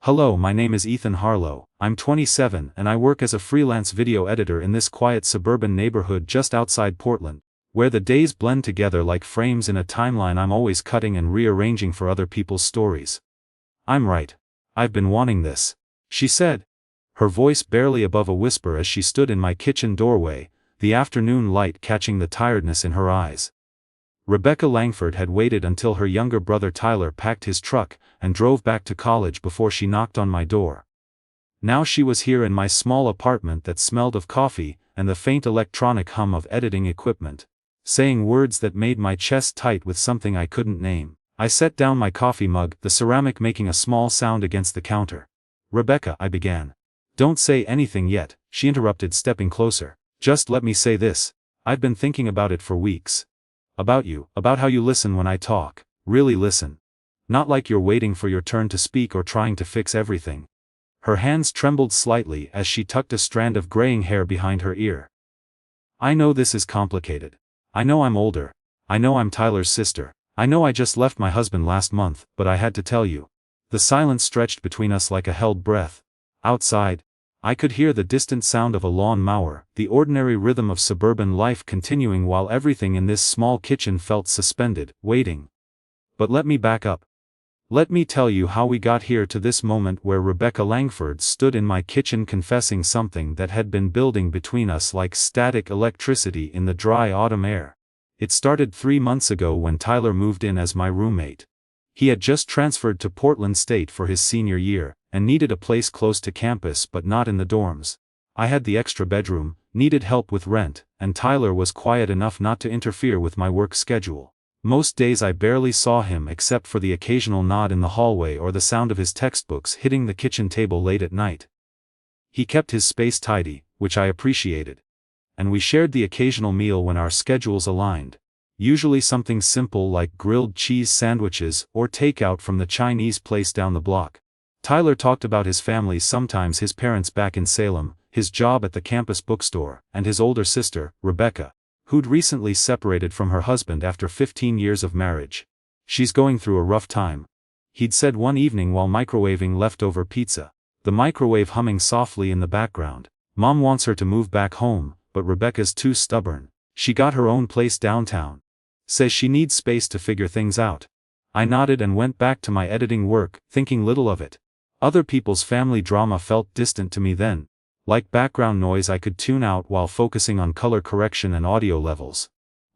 Hello, my name is Ethan Harlow. I'm 27 and I work as a freelance video editor in this quiet suburban neighborhood just outside Portland, where the days blend together like frames in a timeline I'm always cutting and rearranging for other people's stories. I'm right. I've been wanting this, she said, her voice barely above a whisper as she stood in my kitchen doorway, the afternoon light catching the tiredness in her eyes. Rebecca Langford had waited until her younger brother Tyler packed his truck and drove back to college before she knocked on my door. Now she was here in my small apartment that smelled of coffee and the faint electronic hum of editing equipment, saying words that made my chest tight with something I couldn't name. I set down my coffee mug, the ceramic making a small sound against the counter. "Rebecca," I began. "Don't say anything yet," she interrupted, stepping closer. "Just let me say this. I've been thinking about it for weeks. About you, about how you listen when I talk, really listen. Not like you're waiting for your turn to speak or trying to fix everything." Her hands trembled slightly as she tucked a strand of graying hair behind her ear. "I know this is complicated. I know I'm older. I know I'm Tyler's sister. I know I just left my husband last month, but I had to tell you." The silence stretched between us like a held breath. Outside, I could hear the distant sound of a lawn mower, the ordinary rhythm of suburban life continuing while everything in this small kitchen felt suspended, waiting. But let me back up. Let me tell you how we got here to this moment where Rebecca Langford stood in my kitchen confessing something that had been building between us like static electricity in the dry autumn air. It started 3 months ago when Tyler moved in as my roommate. He had just transferred to Portland State for his senior year, and needed a place close to campus but not in the dorms. I had the extra bedroom, needed help with rent, and Tyler was quiet enough not to interfere with my work schedule. Most days I barely saw him except for the occasional nod in the hallway or the sound of his textbooks hitting the kitchen table late at night. He kept his space tidy, which I appreciated. And we shared the occasional meal when our schedules aligned. Usually something simple like grilled cheese sandwiches or takeout from the Chinese place down the block. Tyler talked about his family, sometimes his parents back in Salem, his job at the campus bookstore, and his older sister, Rebecca, who'd recently separated from her husband after 15 years of marriage. "She's going through a rough time," he'd said one evening while microwaving leftover pizza, the microwave humming softly in the background. "Mom wants her to move back home, but Rebecca's too stubborn. She got her own place downtown. Says she needs space to figure things out." I nodded and went back to my editing work, thinking little of it. Other people's family drama felt distant to me then, like background noise I could tune out while focusing on color correction and audio levels.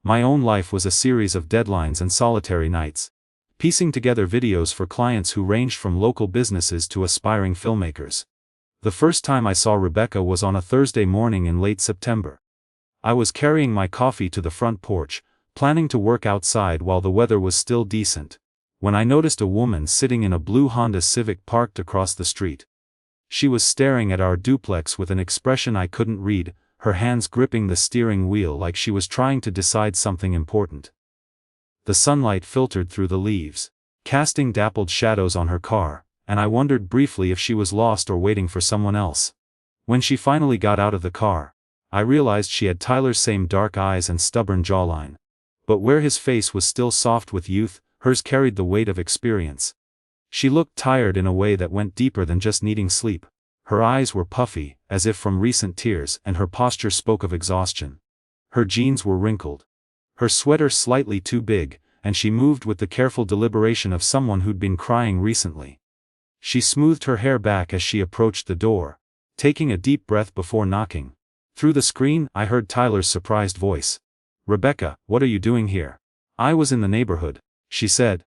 My own life was a series of deadlines and solitary nights, piecing together videos for clients who ranged from local businesses to aspiring filmmakers. The first time I saw Rebecca was on a Thursday morning in late September. I was carrying my coffee to the front porch, planning to work outside while the weather was still decent, when I noticed a woman sitting in a blue Honda Civic parked across the street. She was staring at our duplex with an expression I couldn't read, her hands gripping the steering wheel like she was trying to decide something important. The sunlight filtered through the leaves, casting dappled shadows on her car, and I wondered briefly if she was lost or waiting for someone else. When she finally got out of the car, I realized she had Tyler's same dark eyes and stubborn jawline. But where his face was still soft with youth, hers carried the weight of experience. She looked tired in a way that went deeper than just needing sleep. Her eyes were puffy, as if from recent tears, and her posture spoke of exhaustion. Her jeans were wrinkled, her sweater slightly too big, and she moved with the careful deliberation of someone who'd been crying recently. She smoothed her hair back as she approached the door, taking a deep breath before knocking. Through the screen, I heard Tyler's surprised voice. "Rebecca, what are you doing here?" "I was in the neighborhood," she said,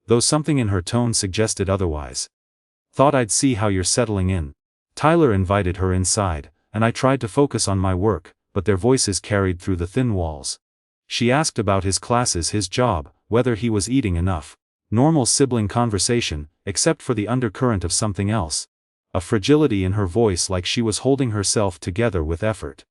though something in her tone suggested otherwise. "Thought I'd see how you're settling in." Tyler invited her inside, and I tried to focus on my work, but their voices carried through the thin walls. She asked about his classes, his job, whether he was eating enough. Normal sibling conversation, except for the undercurrent of something else. A fragility in her voice, like she was holding herself together with effort.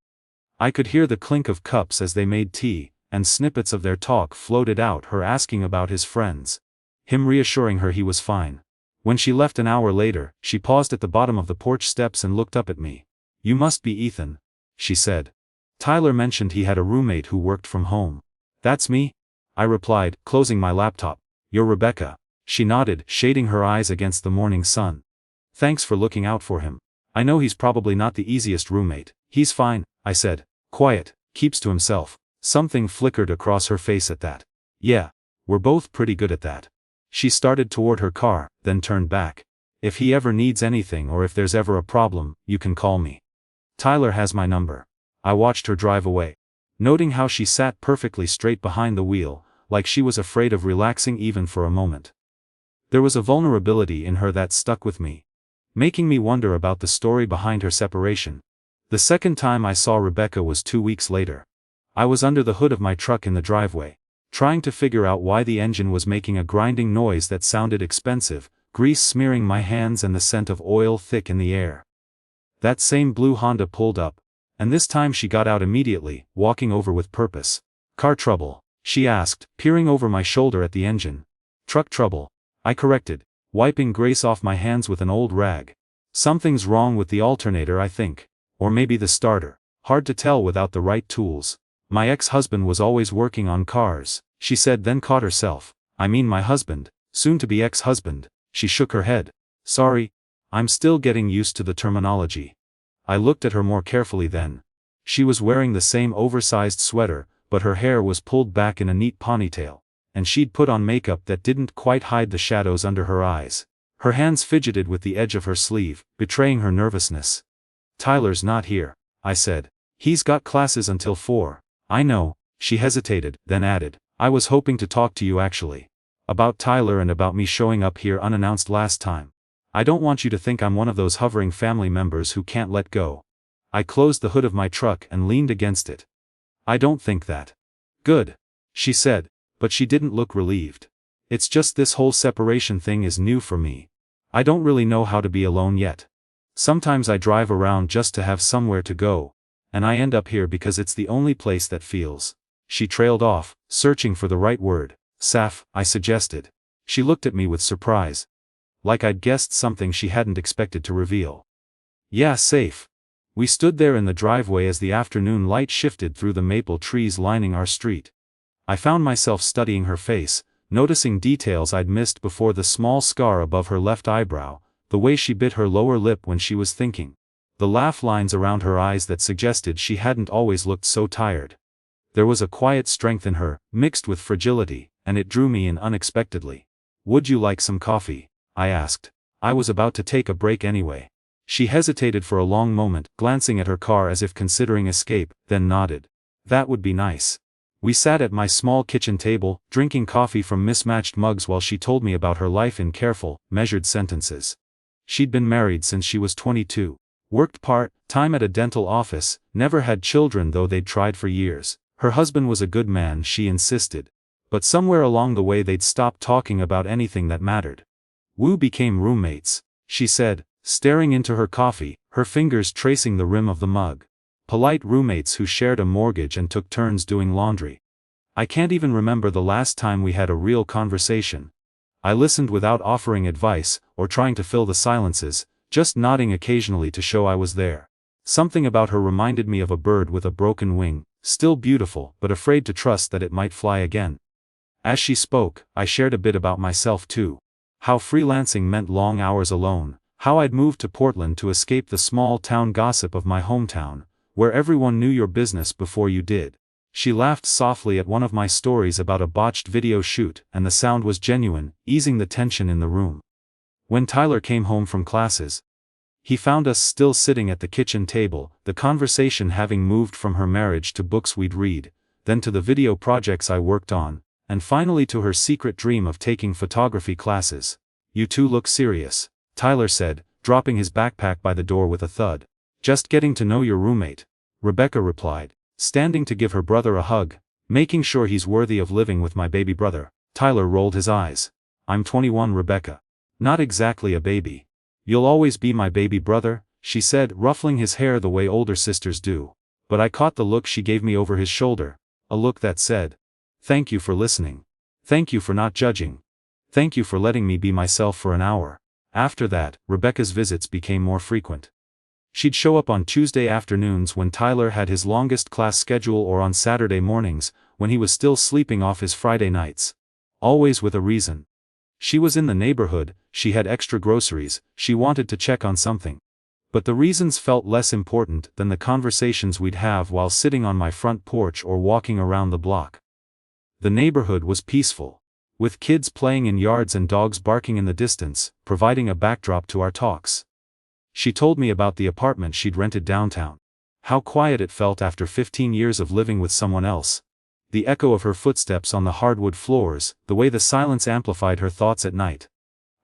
I could hear the clink of cups as they made tea, and snippets of their talk floated out, her asking about his friends, him reassuring her he was fine. When she left an hour later, she paused at the bottom of the porch steps and looked up at me. "You must be Ethan," she said. "Tyler mentioned he had a roommate who worked from home." "That's me," I replied, closing my laptop. "You're Rebecca." She nodded, shading her eyes against the morning sun. Thanks for looking out for him. I know he's probably not the easiest roommate. He's fine, I said. Quiet, keeps to himself. Something flickered across her face at that. Yeah, we're both pretty good at that. She started toward her car, then turned back. If he ever needs anything or if there's ever a problem, you can call me. Tyler has my number. I watched her drive away, noting how she sat perfectly straight behind the wheel, like she was afraid of relaxing even for a moment. There was a vulnerability in her that stuck with me, making me wonder about the story behind her separation. The second time I saw Rebecca was 2 weeks later. I was under the hood of my truck in the driveway, trying to figure out why the engine was making a grinding noise that sounded expensive, grease smearing my hands and the scent of oil thick in the air. That same blue Honda pulled up, and this time she got out immediately, walking over with purpose. Car trouble, she asked, peering over my shoulder at the engine. Truck trouble, I corrected, wiping grease off my hands with an old rag. Something's wrong with the alternator, I think. Or maybe the starter. Hard to tell without the right tools. My ex-husband was always working on cars, she said, then caught herself. I mean my husband, soon-to-be ex-husband. She shook her head. Sorry, I'm still getting used to the terminology. I looked at her more carefully then. She was wearing the same oversized sweater, but her hair was pulled back in a neat ponytail, and she'd put on makeup that didn't quite hide the shadows under her eyes. Her hands fidgeted with the edge of her sleeve, betraying her nervousness. Tyler's not here, I said. He's got classes until 4. I know, she hesitated, then added. I was hoping to talk to you actually. About Tyler and about me showing up here unannounced last time. I don't want you to think I'm one of those hovering family members who can't let go. I closed the hood of my truck and leaned against it. I don't think that. Good, she said, but she didn't look relieved. It's just this whole separation thing is new for me. I don't really know how to be alone yet. Sometimes I drive around just to have somewhere to go, and I end up here because it's the only place that feels. She trailed off, searching for the right word. Safe, I suggested. She looked at me with surprise. Like I'd guessed something she hadn't expected to reveal. Yeah, safe. We stood there in the driveway as the afternoon light shifted through the maple trees lining our street. I found myself studying her face, noticing details I'd missed before: the small scar above her left eyebrow, the way she bit her lower lip when she was thinking, the laugh lines around her eyes that suggested she hadn't always looked so tired. There was a quiet strength in her, mixed with fragility, and it drew me in unexpectedly. Would you like some coffee? I asked. I was about to take a break anyway. She hesitated for a long moment, glancing at her car as if considering escape, then nodded. That would be nice. We sat at my small kitchen table, drinking coffee from mismatched mugs while she told me about her life in careful, measured sentences. She'd been married since she was 22. Worked part-time at a dental office, never had children though they'd tried for years. Her husband was a good man, she insisted. But somewhere along the way they'd stopped talking about anything that mattered. We became roommates, she said, staring into her coffee, her fingers tracing the rim of the mug. Polite roommates who shared a mortgage and took turns doing laundry. I can't even remember the last time we had a real conversation. I listened without offering advice, or trying to fill the silences, just nodding occasionally to show I was there. Something about her reminded me of a bird with a broken wing, still beautiful but afraid to trust that it might fly again. As she spoke, I shared a bit about myself too. How freelancing meant long hours alone, how I'd moved to Portland to escape the small-town gossip of my hometown, where everyone knew your business before you did. She laughed softly at one of my stories about a botched video shoot, and the sound was genuine, easing the tension in the room. When Tyler came home from classes, he found us still sitting at the kitchen table, the conversation having moved from her marriage to books we'd read, then to the video projects I worked on, and finally to her secret dream of taking photography classes. You two look serious, Tyler said, dropping his backpack by the door with a thud. Just getting to know your roommate, Rebecca replied, standing to give her brother a hug. Making sure he's worthy of living with my baby brother. Tyler rolled his eyes. I'm 21, Rebecca. Not exactly a baby. You'll always be my baby brother, she said, ruffling his hair the way older sisters do. But I caught the look she gave me over his shoulder, a look that said, thank you for listening. Thank you for not judging. Thank you for letting me be myself for an hour. After that, Rebecca's visits became more frequent. She'd show up on Tuesday afternoons when Tyler had his longest class schedule, or on Saturday mornings, when he was still sleeping off his Friday nights. Always with a reason. She was in the neighborhood, she had extra groceries, she wanted to check on something. But the reasons felt less important than the conversations we'd have while sitting on my front porch or walking around the block. The neighborhood was peaceful, with kids playing in yards and dogs barking in the distance, providing a backdrop to our talks. She told me about the apartment she'd rented downtown. How quiet it felt after 15 years of living with someone else. The echo of her footsteps on the hardwood floors, the way the silence amplified her thoughts at night.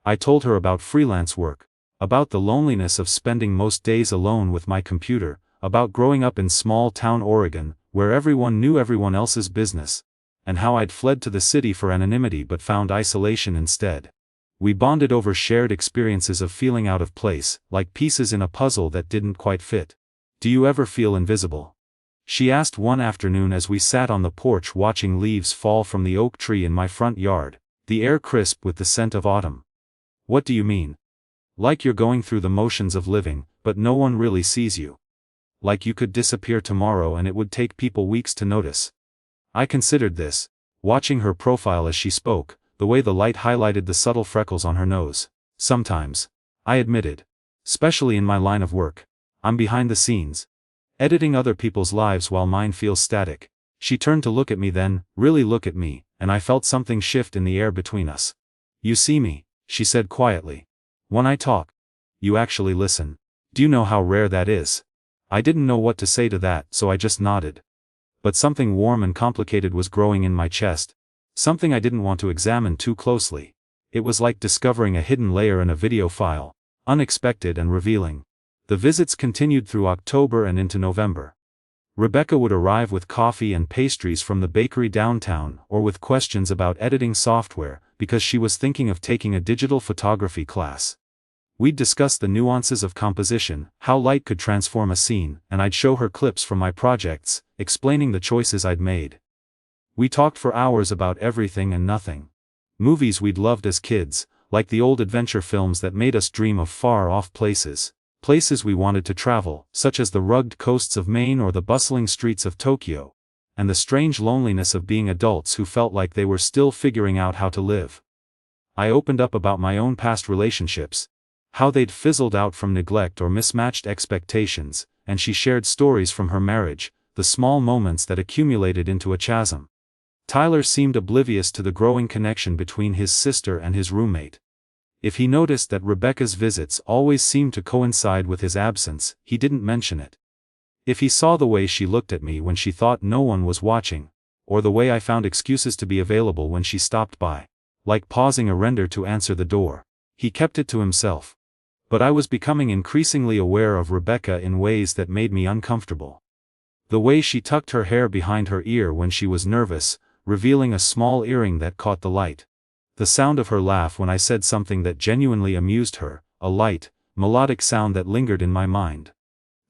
I told her about freelance work, about the loneliness of spending most days alone with my computer, about growing up in small-town Oregon, where everyone knew everyone else's business, and how I'd fled to the city for anonymity but found isolation instead. We bonded over shared experiences of feeling out of place, like pieces in a puzzle that didn't quite fit. "Do you ever feel invisible?" she asked one afternoon as we sat on the porch watching leaves fall from the oak tree in my front yard, the air crisp with the scent of autumn. "What do you mean?" "Like you're going through the motions of living, but no one really sees you. Like you could disappear tomorrow and it would take people weeks to notice." I considered this, watching her profile as she spoke, the way the light highlighted the subtle freckles on her nose. "Sometimes," I admitted. "Especially in my line of work. I'm behind the scenes, editing other people's lives while mine feels static." She turned to look at me then, really look at me, and I felt something shift in the air between us. "You see me," she said quietly. "When I talk, you actually listen. Do you know how rare that is?" I didn't know what to say to that, so I just nodded. But something warm and complicated was growing in my chest. Something I didn't want to examine too closely. It was like discovering a hidden layer in a video file, unexpected and revealing. The visits continued through October and into November. Rebecca would arrive with coffee and pastries from the bakery downtown, or with questions about editing software, because she was thinking of taking a digital photography class. We'd discuss the nuances of composition, how light could transform a scene, and I'd show her clips from my projects, explaining the choices I'd made. We talked for hours about everything and nothing. Movies we'd loved as kids, like the old adventure films that made us dream of far-off places. Places we wanted to travel, such as the rugged coasts of Maine or the bustling streets of Tokyo. And the strange loneliness of being adults who felt like they were still figuring out how to live. I opened up about my own past relationships, how they'd fizzled out from neglect or mismatched expectations, and she shared stories from her marriage, the small moments that accumulated into a chasm. Tyler seemed oblivious to the growing connection between his sister and his roommate. If he noticed that Rebecca's visits always seemed to coincide with his absence, he didn't mention it. If he saw the way she looked at me when she thought no one was watching, or the way I found excuses to be available when she stopped by, like pausing a render to answer the door, he kept it to himself. But I was becoming increasingly aware of Rebecca in ways that made me uncomfortable. The way she tucked her hair behind her ear when she was nervous, revealing a small earring that caught the light. The sound of her laugh when I said something that genuinely amused her, a light, melodic sound that lingered in my mind.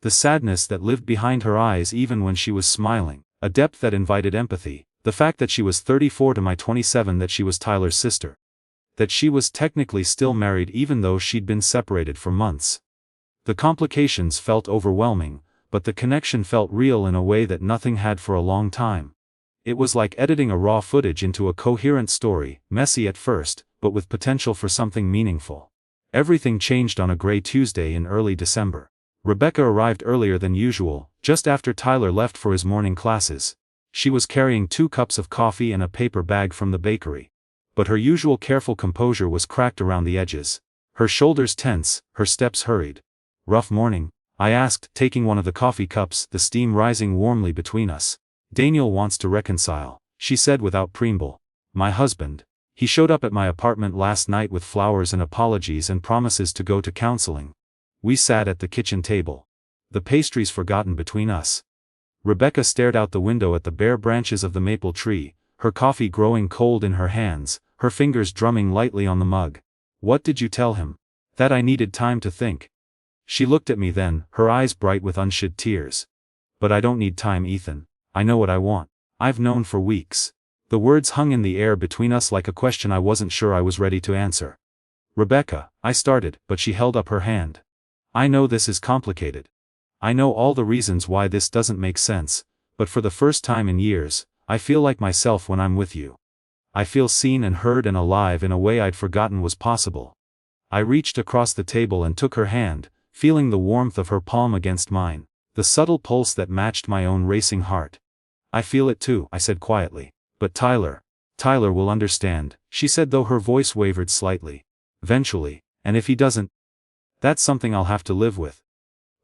The sadness that lived behind her eyes even when she was smiling, a depth that invited empathy, the fact that she was 34 to my 27, that she was Tyler's sister. That she was technically still married even though she'd been separated for months. The complications felt overwhelming, but the connection felt real in a way that nothing had for a long time. It was like editing a raw footage into a coherent story, messy at first, but with potential for something meaningful. Everything changed on a gray Tuesday in early December. Rebecca arrived earlier than usual, just after Tyler left for his morning classes. She was carrying 2 cups of coffee and a paper bag from the bakery. But her usual careful composure was cracked around the edges. Her shoulders tense, her steps hurried. "Rough morning?" I asked, taking one of the coffee cups, the steam rising warmly between us. "Daniel wants to reconcile," she said without preamble. "My husband. He showed up at my apartment last night with flowers and apologies and promises to go to counseling." We sat at the kitchen table. The pastries forgotten between us. Rebecca stared out the window at the bare branches of the maple tree, her coffee growing cold in her hands, her fingers drumming lightly on the mug. "What did you tell him?" "That I needed time to think." She looked at me then, her eyes bright with unshed tears. "But I don't need time, Ethan. I know what I want. I've known for weeks." The words hung in the air between us like a question I wasn't sure I was ready to answer. "Rebecca," I started, but she held up her hand. "I know this is complicated. I know all the reasons why this doesn't make sense, but for the first time in years, I feel like myself when I'm with you. I feel seen and heard and alive in a way I'd forgotten was possible. I reached across the table and took her hand, feeling the warmth of her palm against mine, the subtle pulse that matched my own racing heart. I feel it too, I said quietly. But Tyler will understand, she said, though her voice wavered slightly. Eventually, and if he doesn't, that's something I'll have to live with.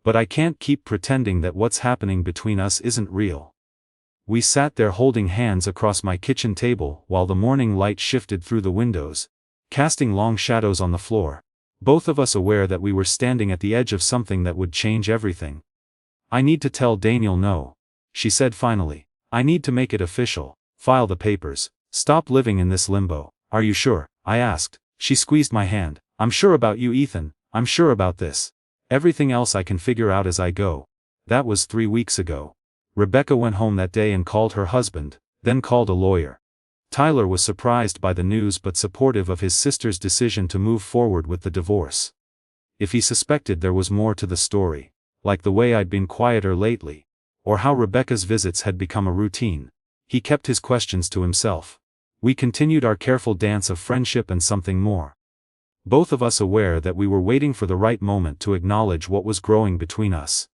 But I can't keep pretending that what's happening between us isn't real. We sat there holding hands across my kitchen table while the morning light shifted through the windows, casting long shadows on the floor, both of us aware that we were standing at the edge of something that would change everything. I need to tell Daniel no, she said finally. I need to make it official, file the papers, stop living in this limbo. Are you sure? I asked. She squeezed my hand. I'm sure about you, Ethan. I'm sure about this. Everything else I can figure out as I go. That was 3 weeks ago. Rebecca went home that day and called her husband, then called a lawyer. Tyler was surprised by the news but supportive of his sister's decision to move forward with the divorce. If he suspected there was more to the story, like the way I'd been quieter lately, or how Rebecca's visits had become a routine, he kept his questions to himself. We continued our careful dance of friendship and something more. Both of us aware that we were waiting for the right moment to acknowledge what was growing between us.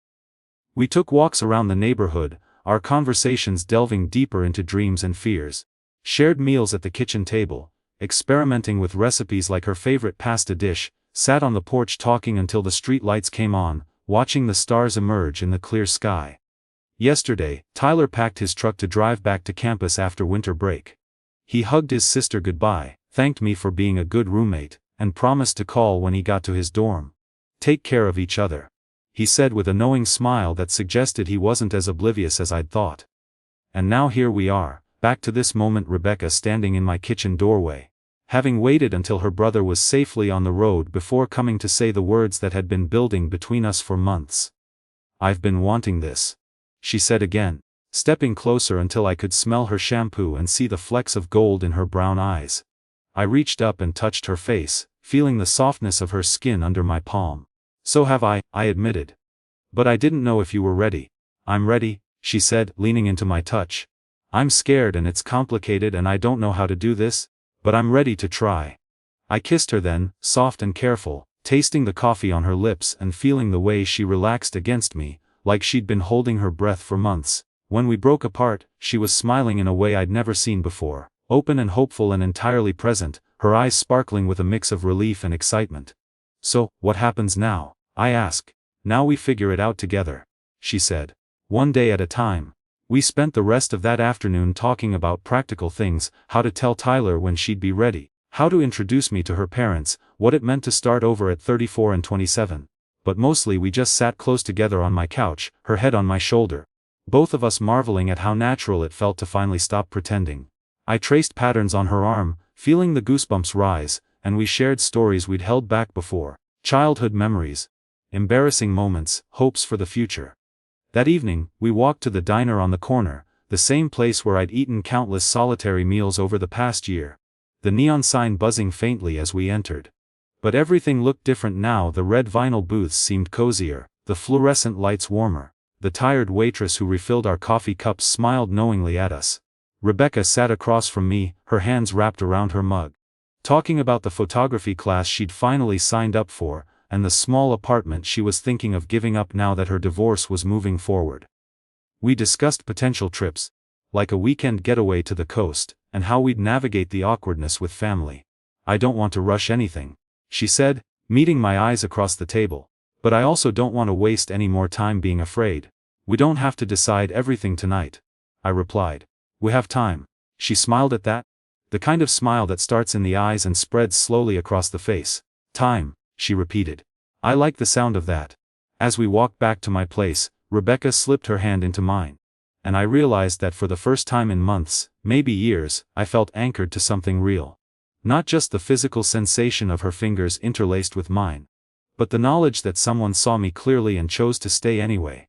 We took walks around the neighborhood, our conversations delving deeper into dreams and fears, shared meals at the kitchen table, experimenting with recipes like her favorite pasta dish, sat on the porch talking until the street lights came on, watching the stars emerge in the clear sky. Yesterday, Tyler packed his truck to drive back to campus after winter break. He hugged his sister goodbye, thanked me for being a good roommate, and promised to call when he got to his dorm. Take care of each other, he said with a knowing smile that suggested he wasn't as oblivious as I'd thought. And now here we are, back to this moment, Rebecca standing in my kitchen doorway, having waited until her brother was safely on the road before coming to say the words that had been building between us for months. I've been wanting this, she said again, stepping closer until I could smell her shampoo and see the flecks of gold in her brown eyes. I reached up and touched her face, feeling the softness of her skin under my palm. So have I admitted. But I didn't know if you were ready. I'm ready, she said, leaning into my touch. I'm scared and it's complicated and I don't know how to do this, but I'm ready to try. I kissed her then, soft and careful, tasting the coffee on her lips and feeling the way she relaxed against me, like she'd been holding her breath for months. When we broke apart, she was smiling in a way I'd never seen before, open and hopeful and entirely present, her eyes sparkling with a mix of relief and excitement. So, what happens now? I asked. Now we figure it out together, she said. One day at a time. We spent the rest of that afternoon talking about practical things, how to tell Tyler when she'd be ready, how to introduce me to her parents, what it meant to start over at 34 and 27. But mostly we just sat close together on my couch, her head on my shoulder, both of us marveling at how natural it felt to finally stop pretending. I traced patterns on her arm, feeling the goosebumps rise, and we shared stories we'd held back before, childhood memories, embarrassing moments, hopes for the future. That evening, we walked to the diner on the corner, the same place where I'd eaten countless solitary meals over the past year, the neon sign buzzing faintly as we entered. But everything looked different now. The red vinyl booths seemed cozier, the fluorescent lights warmer. The tired waitress who refilled our coffee cups smiled knowingly at us. Rebecca sat across from me, her hands wrapped around her mug, talking about the photography class she'd finally signed up for, and the small apartment she was thinking of giving up now that her divorce was moving forward. We discussed potential trips, like a weekend getaway to the coast, and how we'd navigate the awkwardness with family. I don't want to rush anything, she said, meeting my eyes across the table, but I also don't want to waste any more time being afraid. We don't have to decide everything tonight, I replied. We have time. She smiled at that, the kind of smile that starts in the eyes and spreads slowly across the face. Time, she repeated. I like the sound of that. As we walked back to my place, Rebecca slipped her hand into mine. And I realized that for the first time in months, maybe years, I felt anchored to something real. Not just the physical sensation of her fingers interlaced with mine, but the knowledge that someone saw me clearly and chose to stay anyway.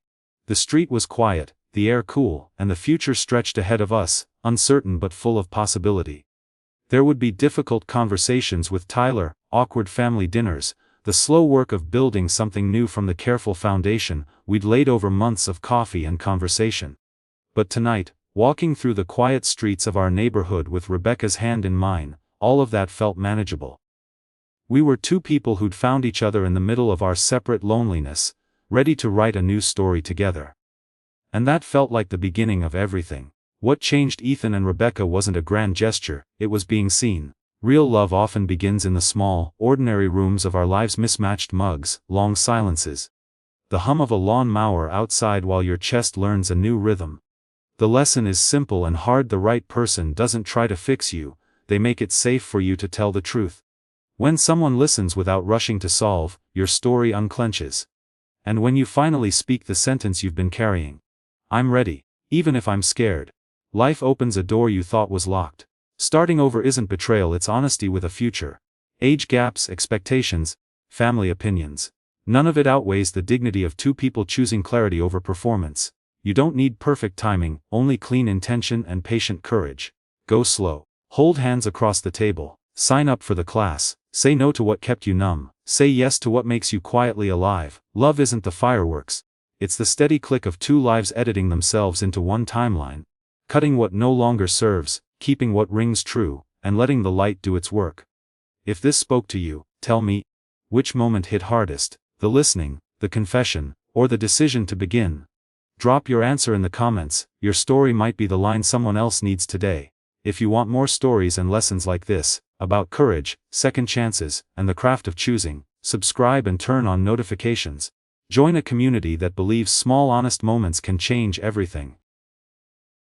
The street was quiet, the air cool, and the future stretched ahead of us, uncertain but full of possibility. There would be difficult conversations with Tyler, awkward family dinners, the slow work of building something new from the careful foundation we'd laid over months of coffee and conversation. But tonight, Walking through the quiet streets of our neighborhood with Rebecca's hand in mine, all of that felt manageable. We were two people who'd found each other in the middle of our separate loneliness, ready to write a new story together. And that felt like the beginning of everything. What changed Ethan and Rebecca wasn't a grand gesture, it was being seen. Real love often begins in the small, ordinary rooms of our lives: mismatched mugs, long silences, the hum of a lawn mower outside while your chest learns a new rhythm. The lesson is simple and hard: the right person doesn't try to fix you, they make it safe for you to tell the truth. When someone listens without rushing to solve, your story unclenches. And when you finally speak the sentence you've been carrying, "I'm ready, even if I'm scared," life opens a door you thought was locked. Starting over isn't betrayal, it's honesty with a future. Age gaps, expectations, family opinions. None of it outweighs the dignity of two people choosing clarity over performance. You don't need perfect timing, only clean intention and patient courage. Go slow. Hold hands across the table. Sign up for the class. Say no to what kept you numb. Say yes to what makes you quietly alive. Love isn't the fireworks. It's the steady click of two lives editing themselves into one timeline. Cutting what no longer serves, keeping what rings true, and letting the light do its work. If this spoke to you, tell me, which moment hit hardest? The listening, the confession, or the decision to begin? Drop your answer in the comments. Your story might be the line someone else needs today. If you want more stories and lessons like this, about courage, second chances, and the craft of choosing, subscribe and turn on notifications. Join a community that believes small honest moments can change everything.